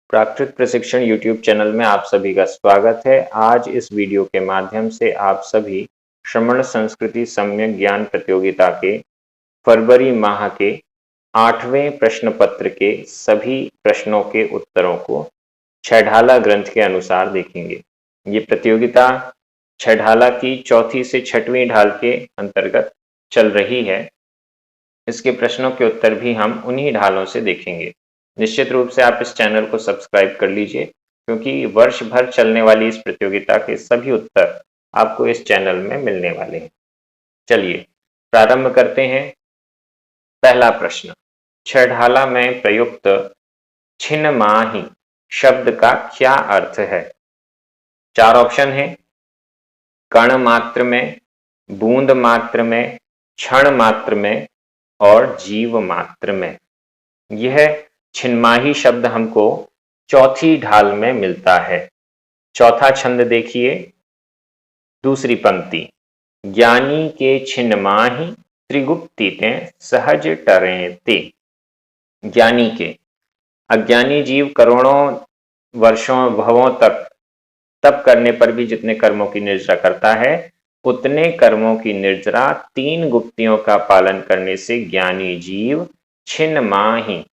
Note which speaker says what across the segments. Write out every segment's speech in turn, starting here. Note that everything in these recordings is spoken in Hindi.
Speaker 1: प्राकृत प्रशिक्षण यूट्यूब चैनल में आप सभी का स्वागत है। आज इस वीडियो के माध्यम से आप सभी श्रमण संस्कृति सम्यक ज्ञान प्रतियोगिता के फरवरी माह के 8वें प्रश्न पत्र के सभी प्रश्नों के उत्तरों को छठाला ग्रंथ के अनुसार देखेंगे। ये प्रतियोगिता छठाला की चौथी से छठवीं ढाल के अंतर्गत चल रही है। इसके प्रश्नों के उत्तर भी हम उन्हीं ढालों से देखेंगे। निश्चित रूप से आप इस चैनल को सब्सक्राइब कर लीजिए, क्योंकि वर्ष भर चलने वाली इस प्रतियोगिता के सभी उत्तर आपको इस चैनल में मिलने वाले हैं। चलिए प्रारंभ करते हैं। पहला प्रश्न, छठाला में प्रयुक्त छिन्नमाही शब्द का क्या अर्थ है? 4 ऑप्शन है। कण मात्र में, बूंद मात्र में, क्षण मात्र में और जीव मात्र में। यह छिन्नमाही शब्द हमको चौथी ढाल में मिलता है। चौथा छंद देखिए, दूसरी पंक्ति, ज्ञानी के छिन्नमाही त्रिगुप्ति ते सहज टरें ते। ज्ञानी के, अज्ञानी जीव करोड़ों वर्षों भवों तक तप करने पर भी जितने कर्मों की निर्जरा करता है, उतने कर्मों की निर्जरा 3 गुप्तियों का पालन करने से ज्ञानी जीव छिन्नमाही,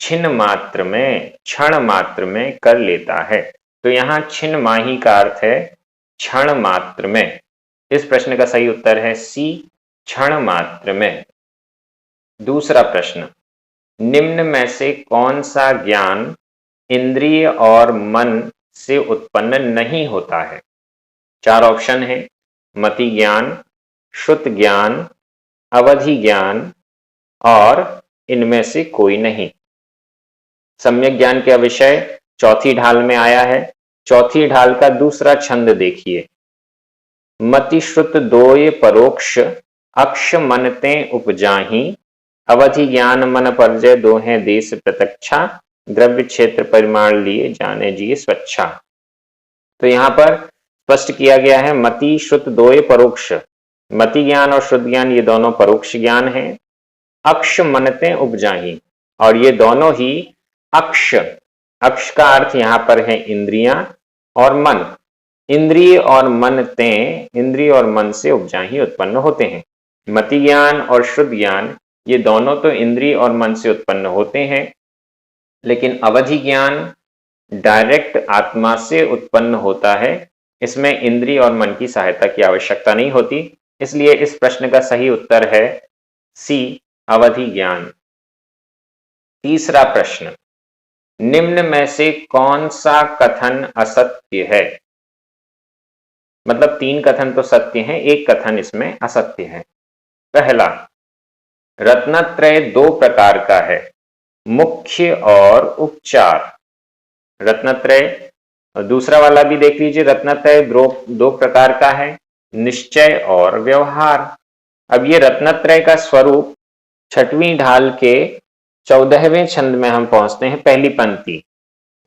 Speaker 1: छिन्न मात्र में, क्षण मात्र में कर लेता है। तो यहां छिन्नमाही का अर्थ है क्षण मात्र में। इस प्रश्न का सही उत्तर है सी, क्षण मात्र में। दूसरा प्रश्न, निम्न में से कौन सा ज्ञान इंद्रिय और मन से उत्पन्न नहीं होता है? 4 ऑप्शन है। मति ज्ञान, श्रुत ज्ञान, अवधि ज्ञान और इनमें से कोई नहीं। सम्यक ज्ञान का विषय चौथी ढाल में आया है। चौथी ढाल का दूसरा छंद देखिए, मति श्रुत दोय परोक्ष अक्ष मनते उपजाही, अवधि ज्ञान मन परजय दोहे देश प्रत्यक्षा, द्रव्य क्षेत्र परिमाण लिए जाने जी स्वच्छा। तो यहां पर स्पष्ट किया गया है मति श्रुत दोय परोक्ष। मति ज्ञान और श्रुत ज्ञान ये दोनों परोक्ष ज्ञान है। अक्ष मनते उपजाही, और ये दोनों ही अक्ष, अक्ष का अर्थ यहां पर है इंद्रियां और मन। इंद्रिय और मन ते, इंद्रिय और मन से उपजाही उत्पन्न होते हैं। मति ज्ञान और श्रुत ज्ञान ये दोनों तो इंद्रिय और मन से उत्पन्न होते हैं, लेकिन अवधि ज्ञान डायरेक्ट आत्मा से उत्पन्न होता है। इसमें इंद्रिय और मन की सहायता की आवश्यकता नहीं होती। इसलिए इस प्रश्न का सही उत्तर है सी, अवधि ज्ञान। तीसरा प्रश्न, निम्न में से कौन सा कथन असत्य है? मतलब 3 कथन तो सत्य हैं, एक कथन इसमें असत्य है। पहला, रत्नत्रय 2 प्रकार का है, मुख्य और उपचार। रत्नत्रय, दूसरा वाला भी देख लीजिए, रत्नत्रय 2 प्रकार का है, निश्चय और व्यवहार। अब ये रत्नत्रय का स्वरूप 6वीं ढाल के 14वें छंद में हम पहुंचते हैं। पहली पंक्ति,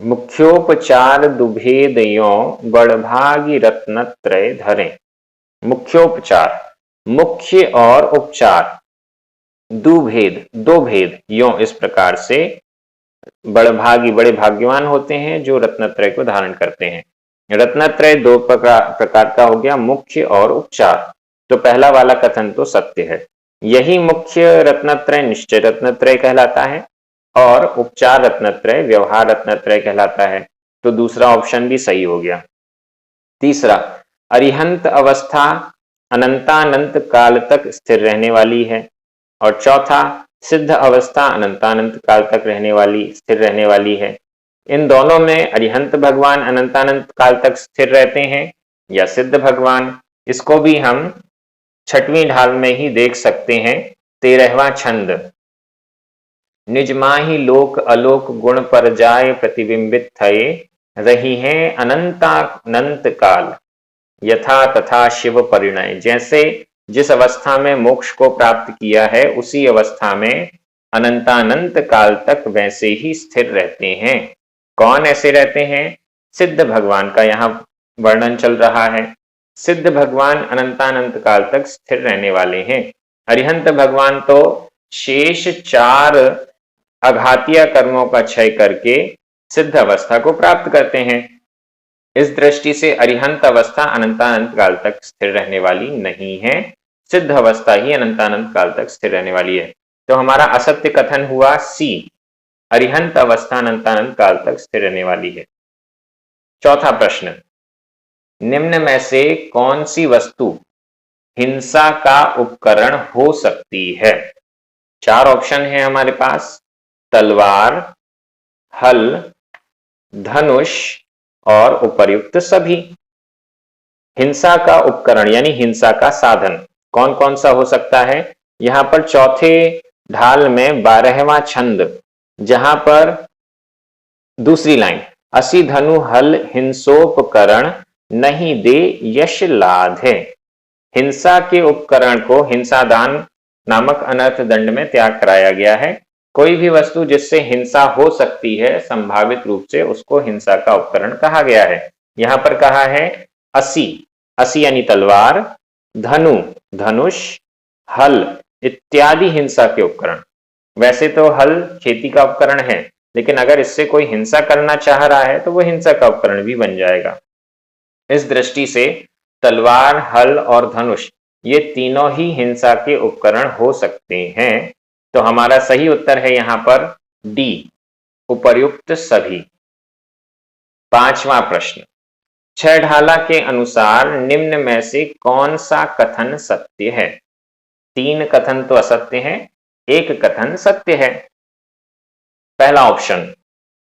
Speaker 1: मुख्योपचार दुभेदयों बड़भागी रत्नत्रय धरे। मुख्योपचार, मुख्य और उपचार, दुभेद, 2 भेद, यों इस प्रकार से बड़भागी, बड़े भाग्यवान होते हैं जो रत्नत्रय को धारण करते हैं। रत्नत्रय 2 प्रकार का हो गया, मुख्य और उपचार। तो पहला वाला कथन तो सत्य है। यही मुख्य रत्नत्रय निश्चय रत्नत्रय कहलाता है और उपचार रत्नत्रय व्यवहार रत्नत्रय कहलाता है। तो दूसरा ऑप्शन भी सही हो गया। तीसरा, अरिहंत अवस्था अनंतानंत काल तक स्थिर रहने वाली है। और चौथा, सिद्ध अवस्था अनंतानंत काल तक रहने वाली, स्थिर रहने वाली है। इन दोनों में अरिहंत भगवान अनंतानंत काल तक स्थिर रहते हैं या सिद्ध भगवान, इसको भी हम 6वीं ढाल में ही देख सकते हैं। 13वां छंद, निज माही लोक अलोक गुण पर जाय प्रतिबिंबित थये, रही हैं अनंतानंत काल यथा तथा शिव परिणय। जैसे जिस अवस्था में मोक्ष को प्राप्त किया है, उसी अवस्था में अनंतानंत काल तक वैसे ही स्थिर रहते हैं। कौन ऐसे रहते हैं? सिद्ध भगवान का यहाँ वर्णन चल रहा है। सिद्ध भगवान अनंतानंत काल तक स्थिर रहने वाले हैं। अरिहंत भगवान तो शेष 4 अघातीय कर्मों का क्षय करके सिद्ध अवस्था को प्राप्त करते हैं। इस दृष्टि से अरिहंत अवस्था अनंतानंत काल तक स्थिर रहने वाली नहीं है, सिद्ध अवस्था ही अनंतानंत काल तक स्थिर रहने वाली है। तो हमारा असत्य कथन हुआ सी, अरिहंत अवस्था अनंतानंत काल तक स्थिर रहने वाली है। चौथा प्रश्न, निम्न में से कौन सी वस्तु हिंसा का उपकरण हो सकती है? चार ऑप्शन है हमारे पास, तलवार, हल, धनुष और उपर्युक्त सभी। हिंसा का उपकरण यानी हिंसा का साधन कौन कौन सा हो सकता है? यहां पर चौथे ढाल में 12वां छंद, जहां पर दूसरी लाइन, असि धनु हल हिंसोपकरण नहीं दे यश लाधे। हिंसा के उपकरण को हिंसादान नामक अनर्थ दंड में त्याग कराया गया है। कोई भी वस्तु जिससे हिंसा हो सकती है संभावित रूप से, उसको हिंसा का उपकरण कहा गया है। यहां पर कहा है असी, असी यानी तलवार, धनु धनुष, हल इत्यादि हिंसा के उपकरण। वैसे तो हल खेती का उपकरण है, लेकिन अगर इससे कोई हिंसा करना चाह रहा है तो वो हिंसा का उपकरण भी बन जाएगा। इस दृष्टि से तलवार, हल और धनुष ये तीनों ही हिंसा के उपकरण हो सकते हैं। तो हमारा सही उत्तर है यहां पर डी, उपर्युक्त सभी। पांचवा प्रश्न, छह ढाला के अनुसार निम्न में से कौन सा कथन सत्य है? तीन कथन तो असत्य है, एक कथन सत्य है। पहला ऑप्शन,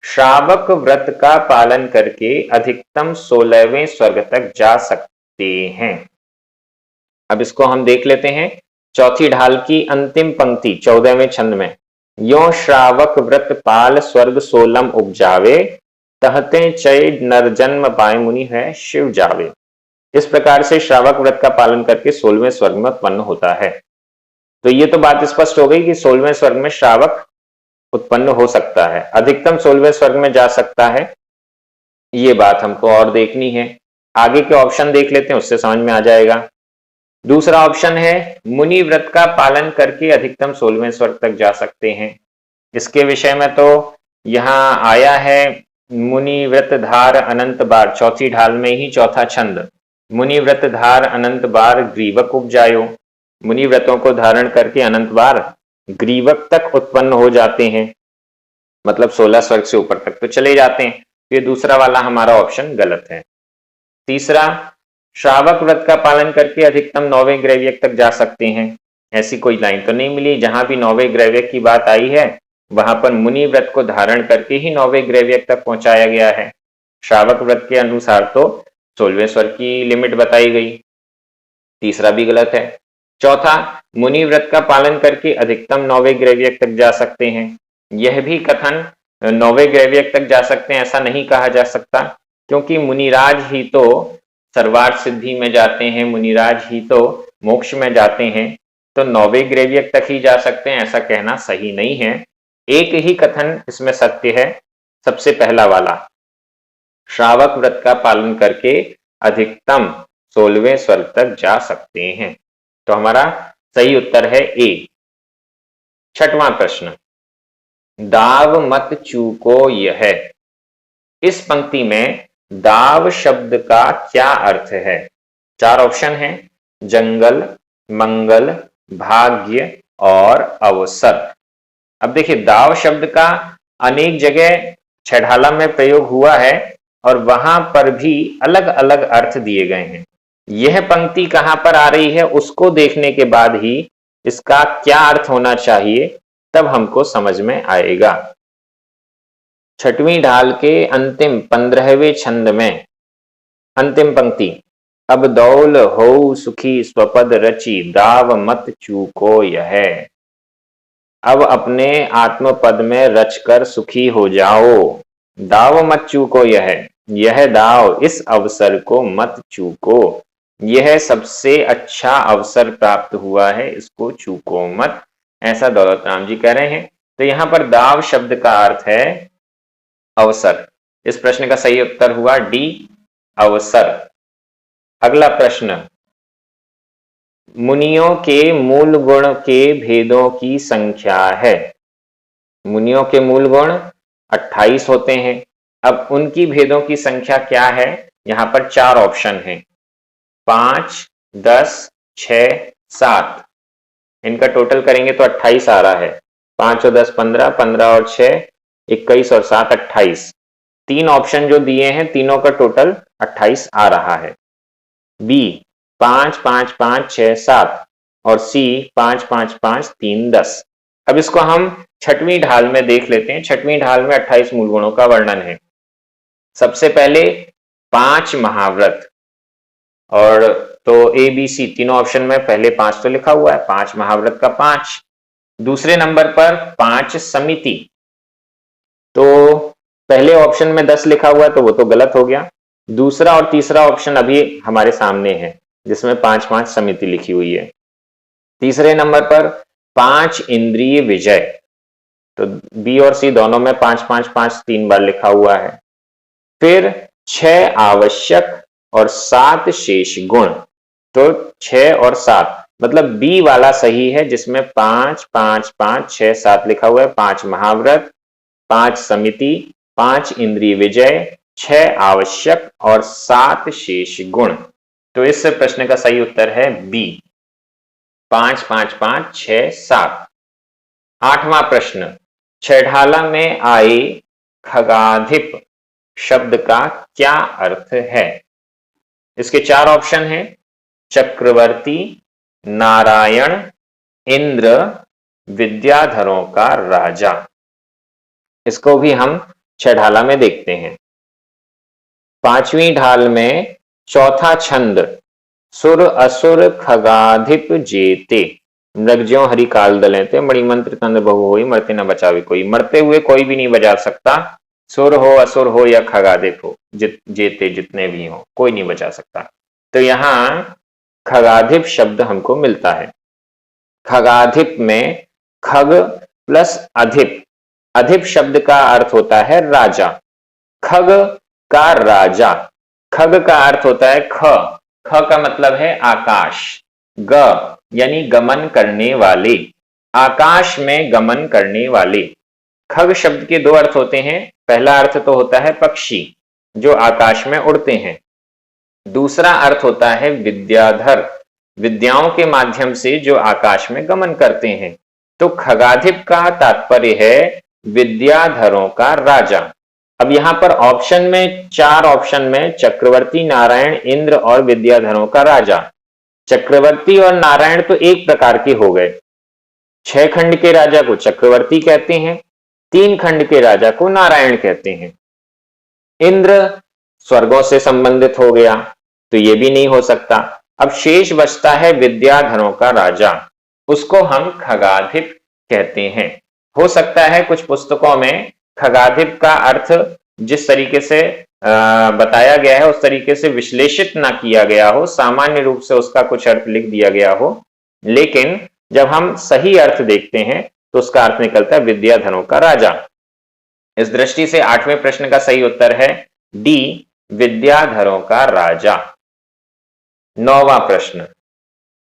Speaker 1: श्रावक व्रत का पालन करके अधिकतम 16वें स्वर्ग तक जा सकते हैं। अब इसको हम देख लेते हैं। चौथी ढाल की अंतिम पंक्ति 14वें छंद में, यो श्रावक व्रत पाल स्वर्ग 16 उपजावे, तहते चय नर जन्म पाए मुनि है शिव जावे। इस प्रकार से श्रावक व्रत का पालन करके 16वें स्वर्ग में उत्पन्न होता है। तो ये तो बात स्पष्ट हो गई कि 16वें स्वर्ग में श्रावक उत्पन्न हो सकता है, अधिकतम 16वें स्वर्ग में जा सकता है। ये बात हमको और देखनी है, आगे के ऑप्शन देख लेते हैं, उससे समझ में आ जाएगा। दूसरा ऑप्शन है मुनि व्रत का पालन करके अधिकतम 16वें स्वर्ग तक जा सकते हैं। इसके विषय में तो यहां आया है, मुनि व्रत धार अनंत बार, चौथी ढाल में ही चौथा छंद, मुनि व्रत धार अनंत बार ग्रीवक उपजायो। मुनि व्रतों को धारण करके अनंत बार ग्रीवक तक उत्पन्न हो जाते हैं, मतलब 16 स्वर्ग से ऊपर तक तो चले जाते हैं। ये दूसरा वाला हमारा ऑप्शन गलत है। तीसरा, श्रावक व्रत का पालन करके अधिकतम 9वें ग्रैव्यक तक जा सकते हैं, ऐसी कोई लाइन तो नहीं मिली। जहां भी 9वें ग्रैव्यक की बात आई है वहां पर मुनि व्रत को धारण करके ही 9वें ग्रैव्यक तक पहुंचाया गया है। श्रावक व्रत के अनुसार तो 16वें स्वर्ग की लिमिट बताई गई। तीसरा भी गलत है। चौथा, मुनि व्रत का पालन करके अधिकतम 9वें ग्रैव्यक तक जा सकते हैं, यह भी कथन 9वें ग्रैव्यक तक जा सकते हैं ऐसा नहीं कहा जा सकता, क्योंकि मुनिराज ही तो सर्वार्थ सिद्धि में जाते हैं, मुनिराज ही तो मोक्ष में जाते हैं, तो 9वें ग्रैव्यक तक ही जा सकते हैं ऐसा कहना सही नहीं है। एक ही कथन इसमें सत्य है, सबसे पहला वाला, श्रावक व्रत का पालन करके अधिकतम 16वें स्वर्ग तक जा सकते हैं। तो हमारा सही उत्तर है ए। छठवां प्रश्न, दाव मत चूको यह। इस पंक्ति में दाव शब्द का क्या अर्थ है? चार ऑप्शन है, जंगल, मंगल, भाग्य और अवसर। अब देखिए, दाव शब्द का अनेक जगह छठाला में प्रयोग हुआ है और वहां पर भी अलग अलग अर्थ दिए गए हैं। यह पंक्ति कहां पर आ रही है उसको देखने के बाद ही इसका क्या अर्थ होना चाहिए तब हमको समझ में आएगा। छठवीं ढाल के अंतिम 15वें छंद में अंतिम पंक्ति, अब दौल हो सुखी स्वपद रची, दाव मत चूको यह। अब अपने आत्मपद में रचकर सुखी हो जाओ, दाव मत चूको यह दाव, इस अवसर को मत चूको, यह सबसे अच्छा अवसर प्राप्त हुआ है, इसको चूको मत, ऐसा दौलत राम जी कह रहे हैं। तो यहां पर दाव शब्द का अर्थ है अवसर। इस प्रश्न का सही उत्तर हुआ डी, अवसर। अगला प्रश्न, मुनियों के मूल गुण के भेदों की संख्या है। मुनियों के मूल गुण 28 होते हैं, अब उनकी भेदों की संख्या क्या है? यहां पर 4 ऑप्शन है, 5, 10, 6, 7। इनका टोटल करेंगे तो 28 आ रहा है। 5 और 10 15, 15 और 6 21 और 7 28। 3 ऑप्शन जो दिए हैं तीनों का टोटल 28 आ रहा है। बी 5 5 5 6 7 और सी 5 5 5 3 10। अब इसको हम छठवीं ढाल में देख लेते हैं। छठवीं ढाल में 28 मूल गुणों का वर्णन है। सबसे पहले 5 महाव्रत, और तो ए बी सी तीनों ऑप्शन में पहले 5 तो लिखा हुआ है, 5 महाव्रत का 5। दूसरे नंबर पर 5 समिति, तो पहले ऑप्शन में 10 लिखा हुआ है तो वो तो गलत हो गया। दूसरा और तीसरा ऑप्शन अभी हमारे सामने है जिसमें 5 5 समिति लिखी हुई है। तीसरे नंबर पर 5 इंद्रिय विजय, तो बी और सी दोनों में 5 5 5 3 बार लिखा हुआ है। फिर 6 आवश्यक और 7 शेष गुण, तो 6 और 7 मतलब बी वाला सही है जिसमें 5 5 5 6 7 लिखा हुआ है। 5 महाव्रत, 5 समिति, 5 इंद्रिय विजय, 6 आवश्यक और 7 शेष गुण। तो इस प्रश्न का सही उत्तर है बी, 5 5 5 6 7। 8वां प्रश्न, छठाला में आए खगाधिप शब्द का क्या अर्थ है? इसके 4 ऑप्शन हैं, चक्रवर्ती, नारायण, इंद्र, विद्याधरों का राजा। इसको भी हम छठाला में देखते हैं। 5वीं ढाल में चौथा छंद, सुर असुर खगाधिप जेते, मृगज्यों हरि काल दलेते, मणिमंत्र तंद्र बहु होई, मरते न बचावे कोई। मरते हुए कोई भी नहीं बचा सकता, सुर हो, असुर हो या खगाधिप हो, जेते जितने भी हो कोई नहीं बचा सकता। तो यहां खगाधिप शब्द हमको मिलता है। खगाधिप में खग प्लस अधिप, अधिप शब्द का अर्थ होता है राजा। खग का राजा, खग का अर्थ होता है ख, ख का मतलब है आकाश, ग यानी गमन करने वाले, आकाश में गमन करने वाले। खग शब्द के 2 अर्थ होते हैं। पहला अर्थ तो होता है पक्षी जो आकाश में उड़ते हैं। दूसरा अर्थ होता है विद्याधर, विद्याओं के माध्यम से जो आकाश में गमन करते हैं। तो खगाधिप का तात्पर्य है विद्याधरों का राजा। अब यहां पर ऑप्शन में 4 ऑप्शन में चक्रवर्ती, नारायण, इंद्र और विद्याधरों का राजा। चक्रवर्ती और नारायण तो एक प्रकार के हो गए। 6 खंड के राजा को चक्रवर्ती कहते हैं, 3 खंड के राजा को नारायण कहते हैं। इंद्र स्वर्गों से संबंधित हो गया तो ये भी नहीं हो सकता। अब शेष बचता है विद्याधरों का राजा, उसको हम खगाधिप कहते हैं। हो सकता है कुछ पुस्तकों में खगाधिप का अर्थ जिस तरीके से बताया गया है उस तरीके से विश्लेषित ना किया गया हो, सामान्य रूप से उसका कुछ अर्थ लिख दिया गया हो, लेकिन जब हम सही अर्थ देखते हैं तो उसका अर्थ निकलता है विद्याधरों का राजा। इस दृष्टि से 8वें प्रश्न का सही उत्तर है डी, विद्याधरों का राजा। 9वां प्रश्न,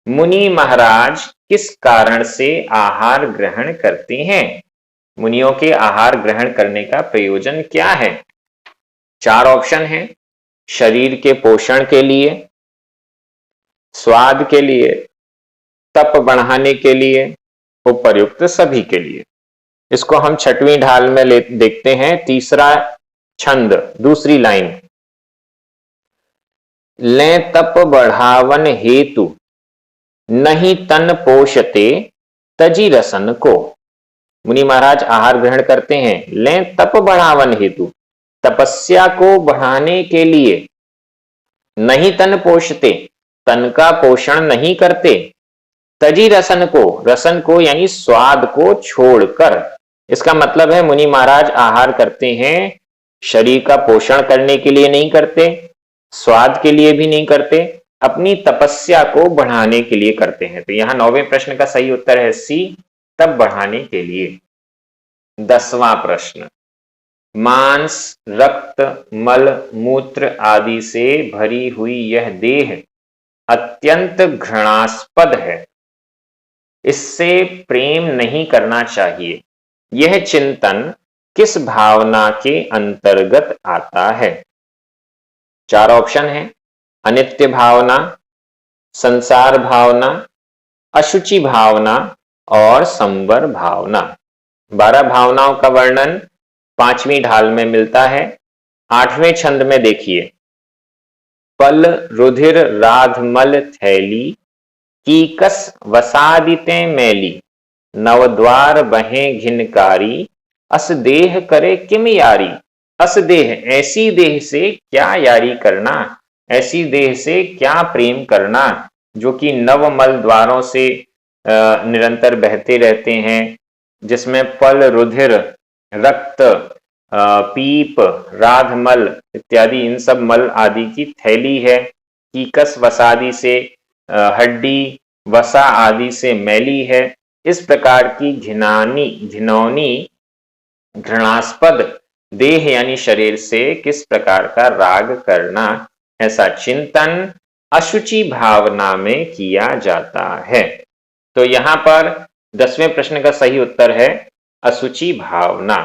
Speaker 1: मुनि महाराज किस कारण से आहार ग्रहण करते हैं? मुनियों के आहार ग्रहण करने का प्रयोजन क्या है? 4 ऑप्शन हैं, शरीर के पोषण के लिए, स्वाद के लिए, तप बढ़ाने के लिए, उपर्युक्त सभी के लिए। इसको हम 6वीं ढाल में देखते हैं। तीसरा छंद, दूसरी लाइन, ले तप बढ़ावन हेतु नहीं तन पोषते तजी रसन को। मुनि महाराज आहार ग्रहण करते हैं, ले तप बढ़ावन हेतु, तपस्या को बढ़ाने के लिए, नहीं तन पोषते, तन का पोषण नहीं करते, तजी रसन को, रसन को यानी स्वाद को छोड़कर। इसका मतलब है मुनि महाराज आहार करते हैं, शरीर का पोषण करने के लिए नहीं करते, स्वाद के लिए भी नहीं करते, अपनी तपस्या को बढ़ाने के लिए करते हैं। तो यहां 9वें प्रश्न का सही उत्तर है सी, तप बढ़ाने के लिए। 10वां प्रश्न, मांस, रक्त, मल, मूत्र आदि से भरी हुई यह देह अत्यंत घृणास्पद है, इससे प्रेम नहीं करना चाहिए। यह चिंतन किस भावना के अंतर्गत आता है? 4 ऑप्शन है। अनित्य भावना, संसार भावना, अशुचि भावना और संवर भावना। 12 भावनाओं का वर्णन 5वीं ढाल में मिलता है। 8वें छंद में देखिए, पल रुधिर राधमल थैली, कीकस वसादिते मैली, नवद्वार बहे घिनकारी, अस देह करे किम यारी। अस देह, ऐसी देह से क्या यारी करना, ऐसी देह से क्या प्रेम करना जो कि नवमल द्वारों से निरंतर बहते रहते हैं, जिसमें पल रुधिर, रक्त, पीप, राधमल इत्यादि इन सब मल आदि की थैली है। कीकस वसादि से हड्डी, वसा आदि से मैली है। इस प्रकार की घिनौनी घृणास्पद देह यानी शरीर से किस प्रकार का राग करना, ऐसा चिंतन अशुचि भावना में किया जाता है। तो यहां पर 10वें प्रश्न का सही उत्तर है अशुचि भावना।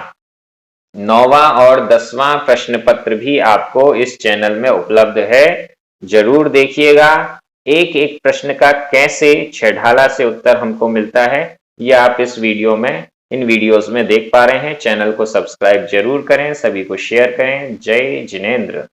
Speaker 1: 9वां और 10वां प्रश्न पत्र भी आपको इस चैनल में उपलब्ध है, जरूर देखिएगा। एक एक प्रश्न का कैसे 6 ढाला से उत्तर हमको मिलता है, यह आप इस वीडियो में, इन वीडियोस में देख पा रहे हैं। चैनल को सब्सक्राइब जरूर करें, सभी को शेयर करें। जय जिनेंद्र।